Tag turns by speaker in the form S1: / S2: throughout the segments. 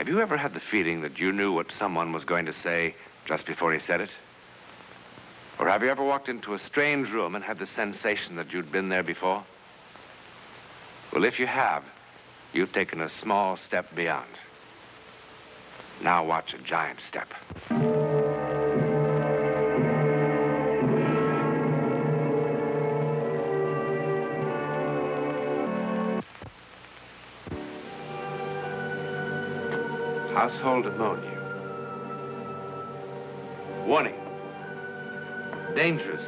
S1: Have you ever had the feeling that you knew what someone was going to say just before he said it? Or have you ever walked into a strange room and had the sensation that you'd been there before? Well, if you have, you've taken a small step beyond. Now watch a giant step. Household ammonia. Warning. Dangerous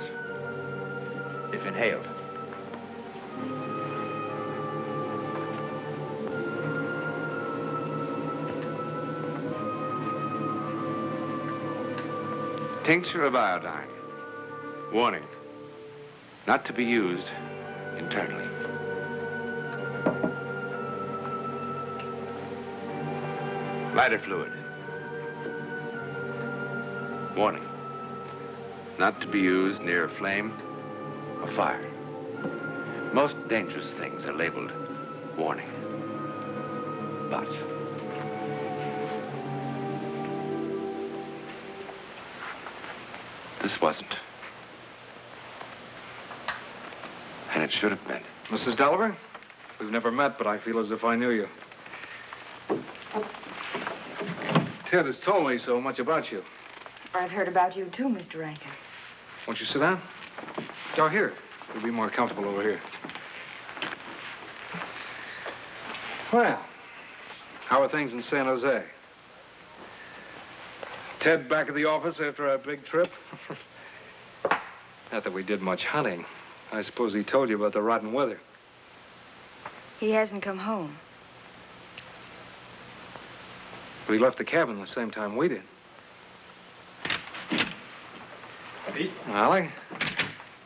S1: if inhaled. Tincture of iodine. Warning. Not to be used internally. Lighter fluid. Warning. Not to be used near a flame or fire. Most dangerous things are labeled warning. But this wasn't. And it should have been.
S2: Mrs. Dolliver, we've never met, but I feel as if I knew you. Ted has told me so much about you.
S3: I've heard about you, too, Mr. Rankin.
S2: Won't you sit down? Oh, here. You'll be more comfortable over here. Well, how are things in San Jose? Ted back at the office after our big trip? Not that we did much hunting. I suppose he told you about the rotten weather.
S3: He hasn't come home.
S2: But he left the cabin the same time we did.
S4: Pete?
S2: Alec,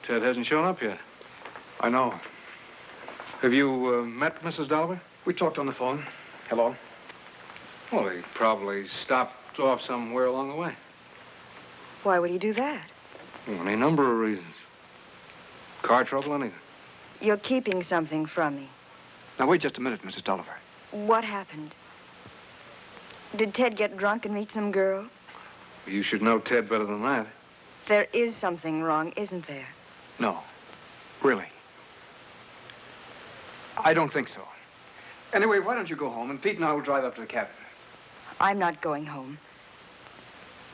S2: Ted hasn't shown up yet.
S4: I know.
S2: Have you met Mrs. Dolliver?
S4: We talked on the phone. Hello?
S2: Well, he probably stopped off somewhere along the way.
S3: Why would he do that?
S2: Well, any number of reasons. Car trouble, anything.
S3: You're keeping something from me.
S4: Now, wait just a minute, Mrs. Dolliver.
S3: What happened? Did Ted get drunk and meet some girl?
S2: You should know Ted better than that.
S3: There is something wrong, isn't there?
S4: No. Really. I don't think so. Anyway, why don't you go home, and Pete and I will drive up to the cabin.
S3: I'm not going home.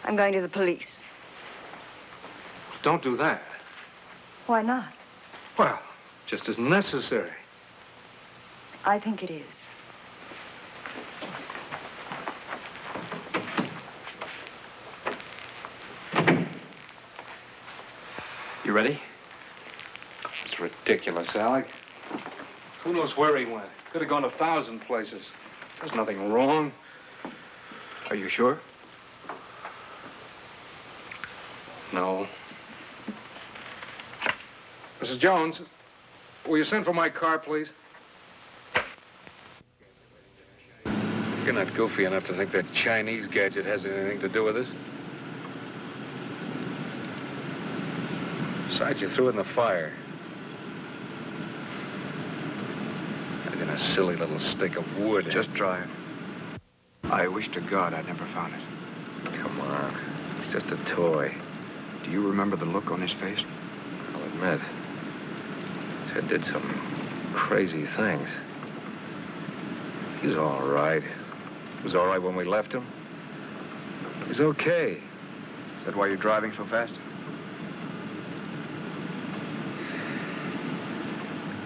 S3: I'm going to the police.
S2: Don't do that.
S3: Why not?
S2: Well, just as necessary.
S3: I think it is.
S4: You ready?
S2: It's ridiculous, Alec. Who knows where he went? Could have gone 1,000 places. There's nothing wrong.
S4: Are you sure?
S2: No. Mrs. Jones, will you send for my car, please? You're not goofy enough to think that Chinese gadget has anything to do with this. Besides, you threw it in the fire. And in a silly little stick of wood.
S4: Just drive. I wish to God I'd never found it.
S2: Come on. It's just a toy.
S4: Do you remember the look on his face?
S2: I'll admit. Ted did some crazy things. He was all right. He was all right when we left him. He's okay.
S4: Is that why you're driving so fast?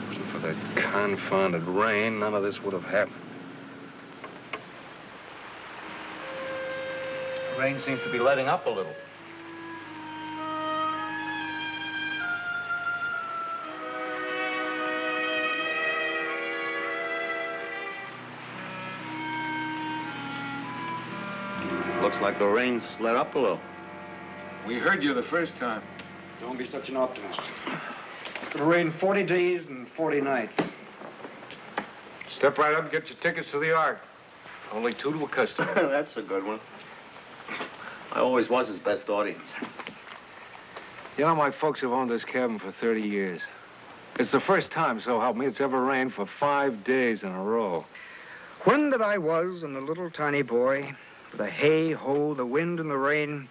S2: Wasn't for that confounded rain, none of this would have happened.
S5: The rain seems to be letting up a little. Looks like the rain's let up a little.
S2: We heard you the first time.
S4: Don't be such an optimist. It'll rain 40 days and 40 nights.
S2: Step right up and get your tickets to the Ark. Only 2 to a customer.
S5: That's a good one. I always was his best audience.
S2: You know, my folks have owned this cabin for 30 years. It's the first time, so help me, it's ever rained for 5 days in a row.
S4: When that I was and a little tiny boy, the hay, ho, the wind and the rain,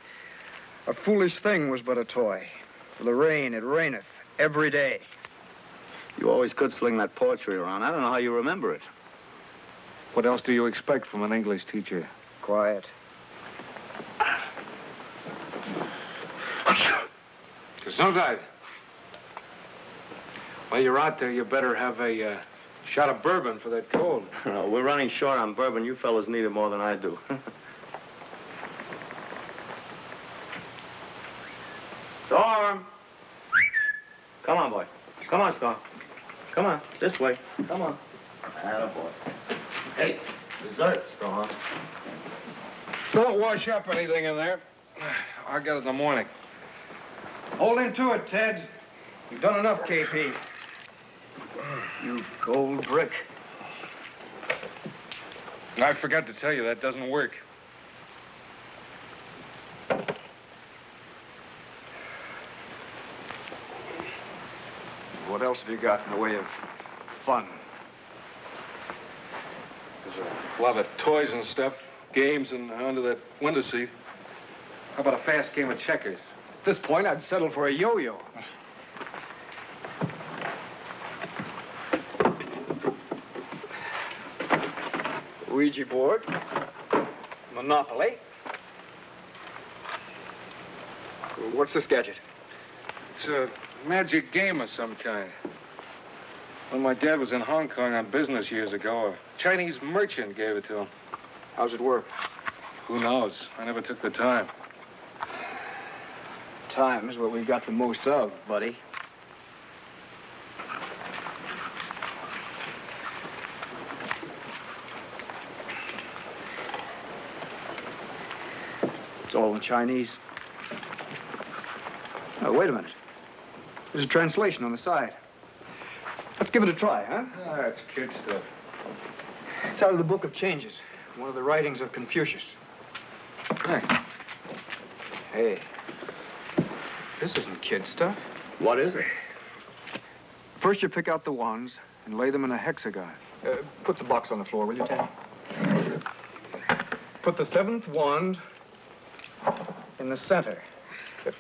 S4: a foolish thing was but a toy. For the rain, it raineth every day.
S5: You always could sling that poetry around. I don't know how you remember it.
S2: What else do you expect from an English teacher?
S4: Quiet.
S2: Gesundheit. While you're out there, you better have a shot of bourbon for that cold.
S5: No, we're running short on bourbon. You fellas need it more than I do. Storm! Come on, boy. Come on, Storm. Come on, this way. Come on. Attaboy. Hey, dessert, Storm.
S2: Don't wash up anything in there. I'll get it in the morning.
S4: Hold into it, Ted. You've done enough, KP. You gold brick.
S2: I forgot to tell you, that doesn't work.
S4: What else have you got in the way of fun?
S2: There's a lot of toys and stuff, games and under that window seat. How about a fast game of checkers?
S4: At this point, I'd settle for a yo-yo. Ouija board. Monopoly. What's this gadget?
S2: It's a magic game of some kind. When my dad was in Hong Kong on business years ago, a Chinese merchant gave it to him.
S4: How's it work?
S2: Who knows? I never took the time.
S4: Time is what we've got the most of, buddy. It's all in Chinese. Oh, wait a minute. There's a translation on the side. Let's give it a try, huh?
S2: Ah, that's kid stuff.
S4: It's out of the Book of Changes, one of the writings of Confucius. Hey. This isn't kid stuff.
S5: What is it?
S4: First, you pick out the wands and lay them in a hexagon. Put the box on the floor, will you, Ted? Put the seventh wand in the center.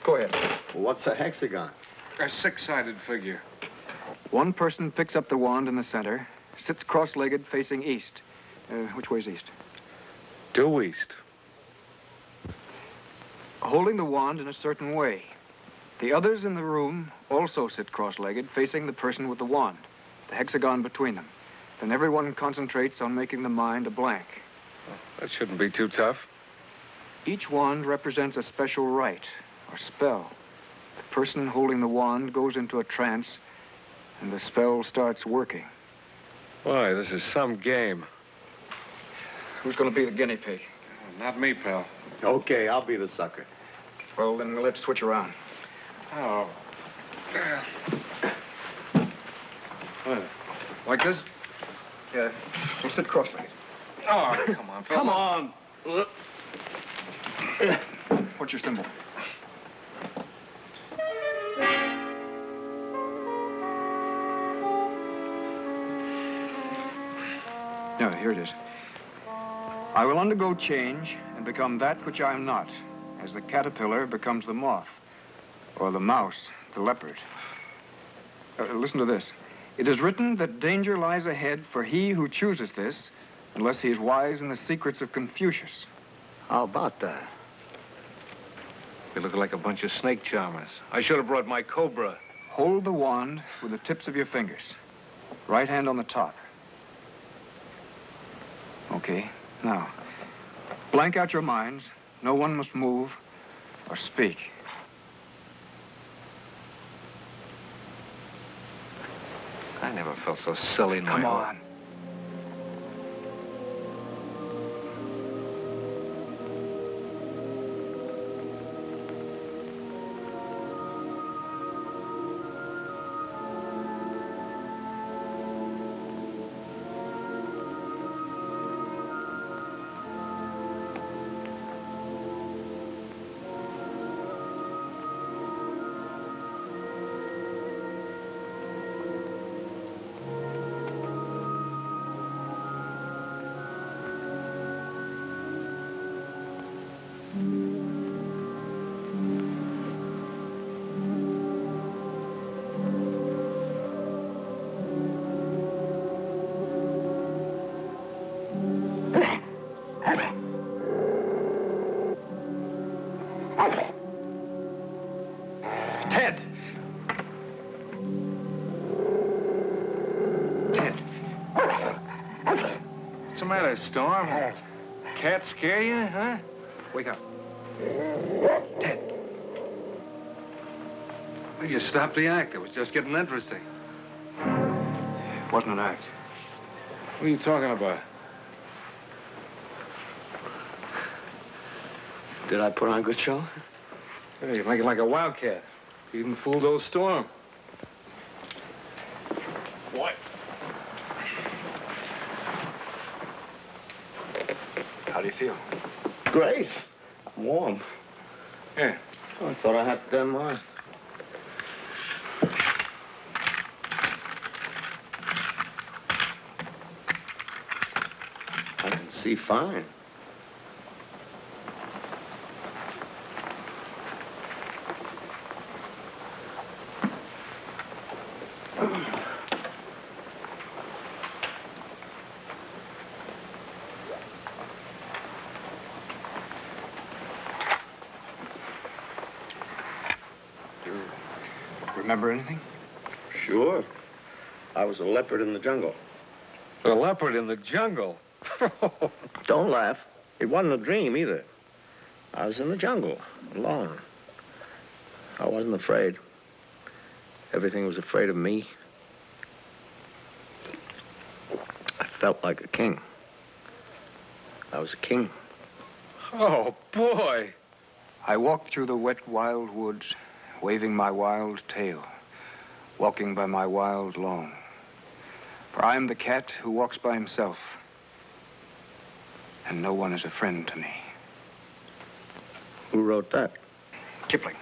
S4: Go ahead.
S5: What's a hexagon?
S2: A six-sided figure.
S4: One person picks up the wand in the center, sits cross-legged facing east. Which way's east?
S2: Due east.
S4: Holding the wand in a certain way. The others in the room also sit cross-legged, facing the person with the wand, the hexagon between them. Then everyone concentrates on making the mind a blank.
S2: That shouldn't be too tough.
S4: Each wand represents a special rite or spell. The person holding the wand goes into a trance, and the spell starts working.
S2: Boy, this is some game.
S4: Who's going to be the guinea pig?
S2: Not me, pal.
S5: Okay, I'll be the sucker.
S4: Well, then let's switch around.
S2: Oh. What? Like this?
S4: Yeah. We'll sit cross-legged.
S2: Oh, come on, fella.
S5: Come on.
S4: What's your symbol? No, here it is. I will undergo change and become that which I am not, as the caterpillar becomes the moth, or the mouse, the leopard. Listen to this. It is written that danger lies ahead for he who chooses this, unless he is wise in the secrets of Confucius.
S5: How about that?
S2: We look like a bunch of snake charmers. I should have brought my cobra.
S4: Hold the wand with the tips of your fingers. Right hand on the top. Okay, now, blank out your minds. No one must move or speak.
S2: I never felt so silly in my
S4: Come
S2: life.
S4: on. Ted! Ted!
S2: What's the matter, Storm? Cat scare you, huh?
S4: Wake up. Ted!
S2: Well, you stopped the act. It was just getting interesting.
S4: It wasn't an act.
S2: What are you talking about?
S5: Did I put on a good show?
S2: Hey, you're making like a wildcat. You even fooled old Storm.
S5: What?
S4: How do you feel?
S5: Great. I'm warm.
S2: Yeah.
S5: Oh, I thought I had I can see fine.
S4: Remember anything?
S5: Sure. I was a leopard in the jungle.
S2: A leopard in the jungle?
S5: Don't laugh. It wasn't a dream either. I was in the jungle, alone. I wasn't afraid. Everything was afraid of me. I felt like a king. I was a king.
S2: Oh, boy.
S4: I walked through the wet, wild woods, waving my wild tail, walking by my wild lawn. For I am the cat who walks by himself, and no one is a friend to me.
S5: Who wrote that?
S4: Kipling.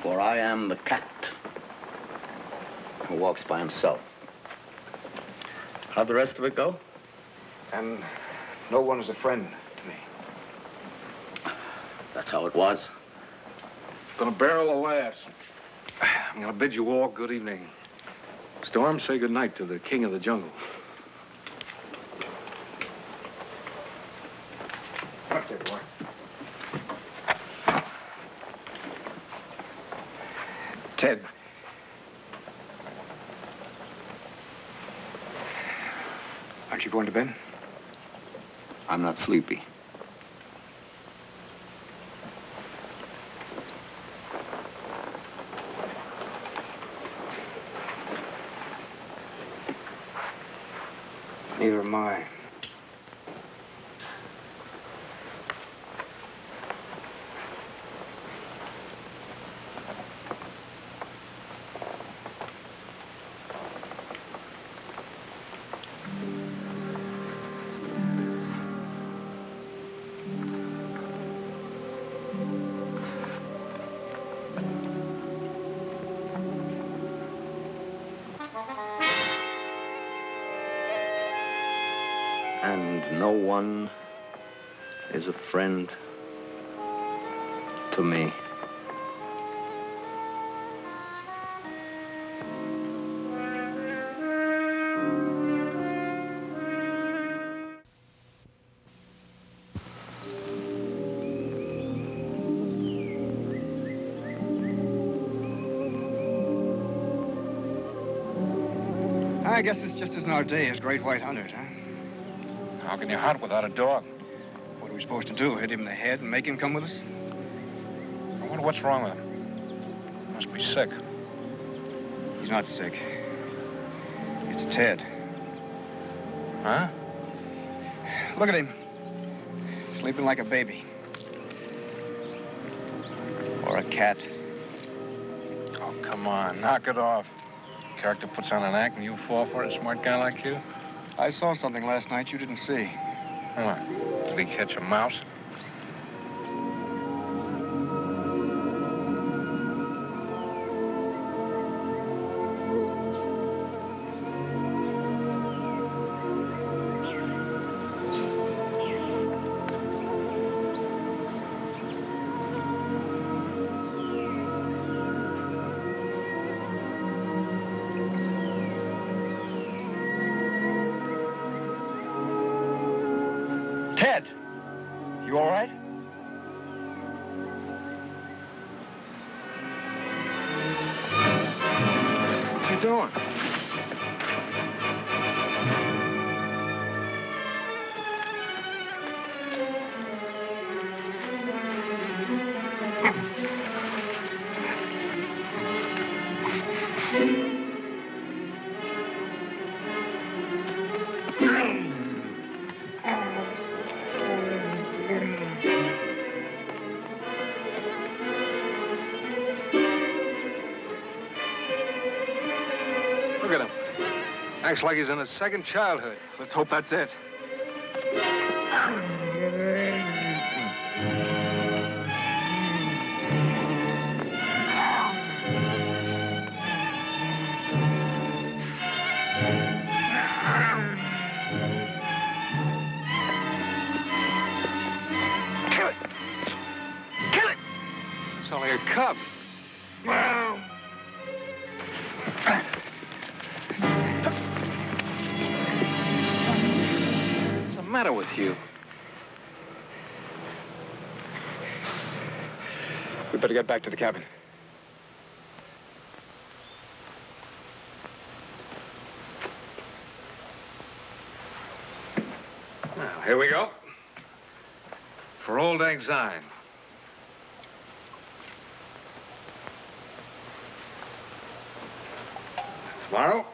S5: For I am the cat who walks by himself. How'd the rest of it go?
S4: And no one is a friend to me.
S5: That's how it was.
S2: Gonna barrel of laughs. I'm gonna bid you all good evening. Storm, say good night to the king of the jungle.
S4: Up there, boy. Ted. Aren't you going to bed?
S5: I'm not sleepy.
S4: Neither am I.
S5: And no one is a friend to me.
S4: I guess it's just as in our day as great white hunters, huh?
S2: How can you hunt without a dog?
S4: What are we supposed to do? Hit him in the head and make him come with us?
S2: I wonder what's wrong with him. He must be sick.
S4: He's not sick. It's Ted.
S2: Huh?
S4: Look at him. Sleeping like a baby. Or a cat.
S2: Oh, come on. Knock it off. Character puts on an act and you fall for it, a smart guy like you?
S4: I saw something last night you didn't see.
S2: What? Did he catch a mouse?
S4: Ted! You all right? What are you doing? Look at him. Acts like he's in his second childhood. Let's hope that's it. Kill it! Kill it! It's only a cub. What's the matter with you? We better get back to the cabin. Now, here we go. For Old Lang Syne. Tomorrow,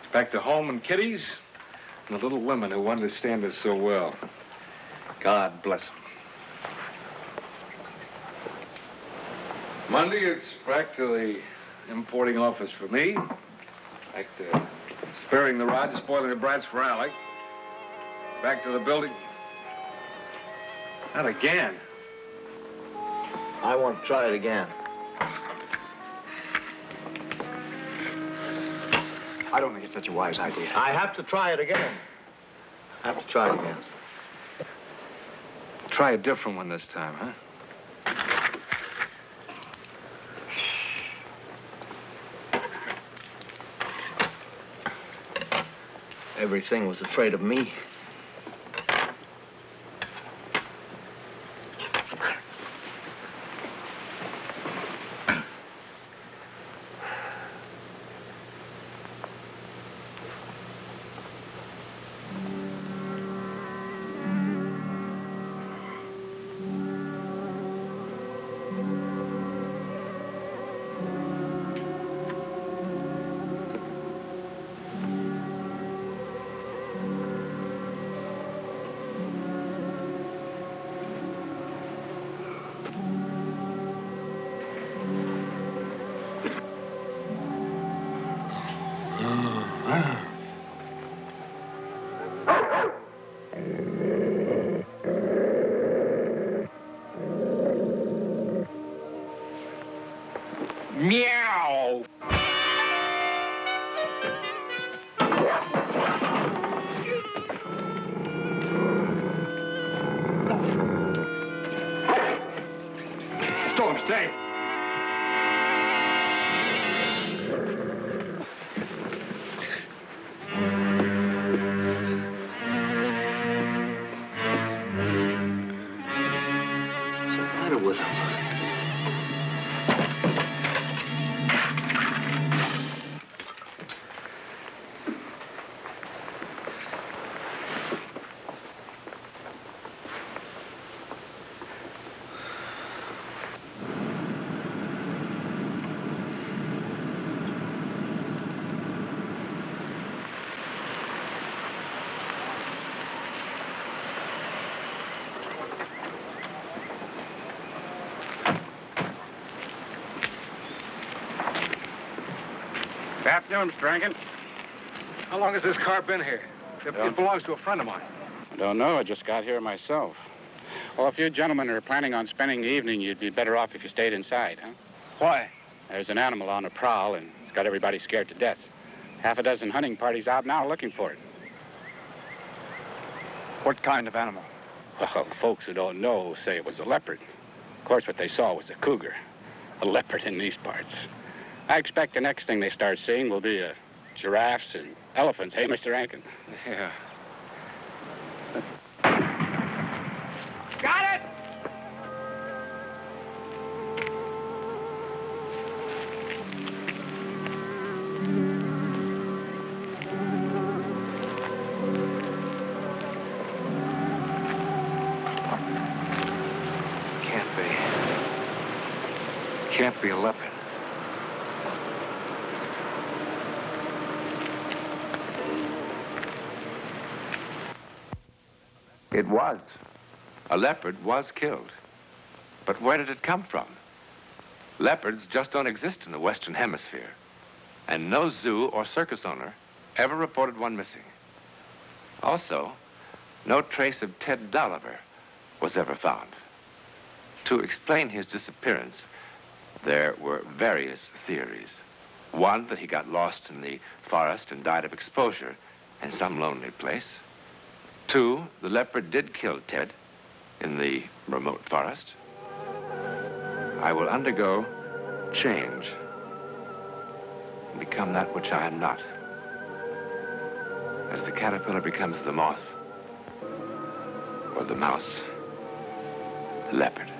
S4: it's back to home and kiddies and the little women who understand us so well. God bless them. Monday, it's back to the importing office for me. Back to sparing the rod, spoiling the brats for Alec. Back to the building. Not again.
S5: I want to try it again.
S4: I don't think it's such a wise idea.
S5: I have to try it again. I have to try it again.
S2: Try a different one this time, huh?
S5: Everything was afraid of me.
S2: Meow!
S4: Storm, stay.
S5: What's the matter with him?
S4: Good afternoon, Mr. Rankin. How long has this car been here? It belongs to a friend of mine.
S6: I don't know. I just got here myself. Well, if you gentlemen are planning on spending the evening, you'd be better off if you stayed inside, huh?
S4: Why?
S6: There's an animal on the prowl, and it's got everybody scared to death. Half a dozen hunting parties out now looking for it.
S4: What kind of animal?
S6: Well, folks who don't know say it was a leopard. Of course, what they saw was a cougar. A leopard in these parts. I expect the next thing they start seeing will be giraffes and elephants. Hey, Mr. Rankin?
S4: Yeah.
S2: can't be a leopard.
S1: It was. A leopard was killed. But where did it come from? Leopards just don't exist in the Western Hemisphere. And no zoo or circus owner ever reported one missing. Also, no trace of Ted Dolliver was ever found. To explain his disappearance, there were various theories. One, that he got lost in the forest and died of exposure in some lonely place. Two, the leopard did kill Ted in the remote forest. I will undergo change and become that which I am not. As the caterpillar becomes the moth, or the mouse, the leopard.